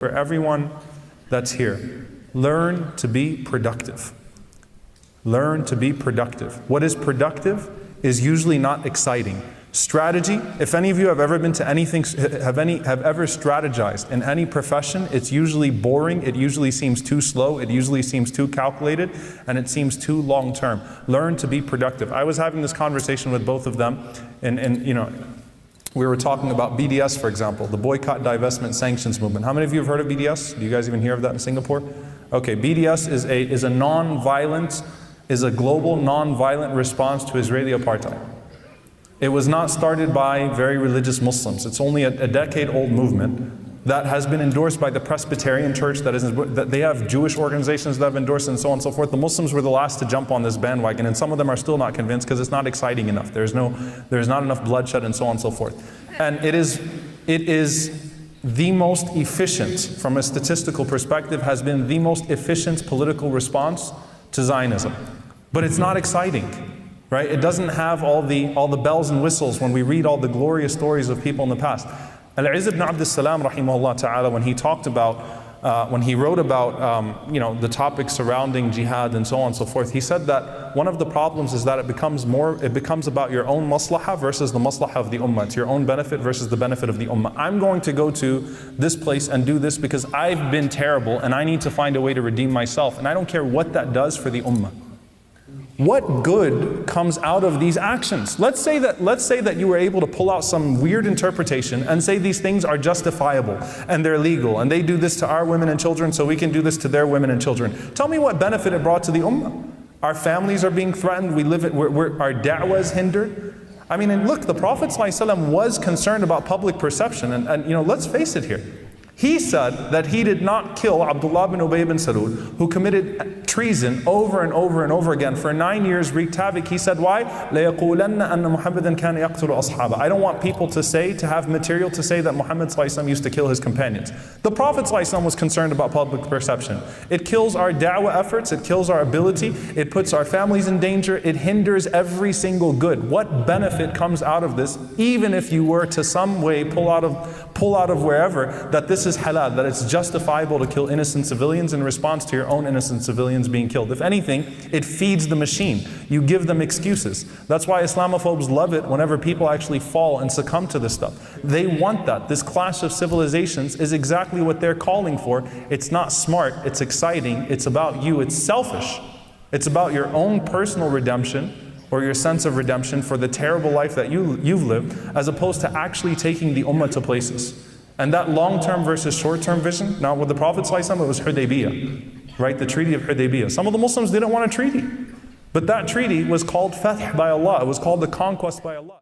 for everyone that's here. Learn to be productive. Learn to be productive. What is productive is usually not exciting. Strategy, if any of you have ever been to anything, have ever strategized in any profession, it's usually boring, it usually seems too slow, it usually seems too calculated, and it seems too long term. Learn to be productive. I was having this conversation with both of them, and we were talking about BDS, for example, the Boycott, Divestment, Sanctions movement. How many of you have heard of BDS? Do you guys even hear of that in Singapore? Okay, BDS is a global non-violent response to Israeli apartheid. It was not started by very religious Muslims. It's only a decade-old movement that has been endorsed by the Presbyterian Church, that they have Jewish organizations that have endorsed, and so on and so forth. The Muslims were the last to jump on this bandwagon, and some of them are still not convinced because it's not exciting enough. There's not enough bloodshed, and so on and so forth. And it is the most efficient, from a statistical perspective, has been the most efficient political response to Zionism. But it's not exciting. Right? It doesn't have all the bells and whistles when we read all the glorious stories of people in the past. Al-Izz ibn Abd as-Salam, rahimahullah ta'ala, when he talked about, when he wrote about, the topics surrounding jihad and so on and so forth, he said that one of the problems is that it becomes about your own maslahah versus the maslahah of the ummah. It's your own benefit versus the benefit of the ummah. I'm going to go to this place and do this because I've been terrible and I need to find a way to redeem myself. And I don't care what that does for the ummah. What good comes out of these actions? Let's say that you were able to pull out some weird interpretation and say these things are justifiable and they're legal and they do this to our women and children, so we can do this to their women and children. Tell me what benefit it brought to the ummah. Our families are being threatened, our da'wah is hindered. I mean, and look, the Prophet ﷺ was concerned about public perception, and let's face it here. He said that he did not kill Abdullah bin Ubay bin Salul, who committed treason over and over and over again for 9 years, wreaked havoc. He said, why? لَيَقُولَنَّ أَنَّ مُحَمَّدًا كَانَ يَقْتُلُ أَصْحَابَهُ. I don't want people to have material to say that Muhammad ﷺ used to kill his companions. The Prophet ﷺ was concerned about public perception. It kills our da'wah efforts, it kills our ability, it puts our families in danger, it hinders every single good. What benefit comes out of this, even if you were to some way pull out of wherever that this is halal, that it's justifiable to kill innocent civilians in response to your own innocent civilians being killed? If anything, it feeds the machine. You give them excuses. That's why Islamophobes love it whenever people actually fall and succumb to this stuff. They want that. This clash of civilizations is exactly what they're calling for. It's not smart, it's exciting, it's about you, it's selfish. It's about your own personal redemption, or your sense of redemption for the terrible life that you've lived, as opposed to actually taking the ummah to places. And that long-term versus short-term vision, now with the Prophet ﷺ, it was Hudaybiyah, right? The Treaty of Hudaybiyah. Some of the Muslims didn't want a treaty, but that treaty was called Fath by Allah. It was called the conquest by Allah.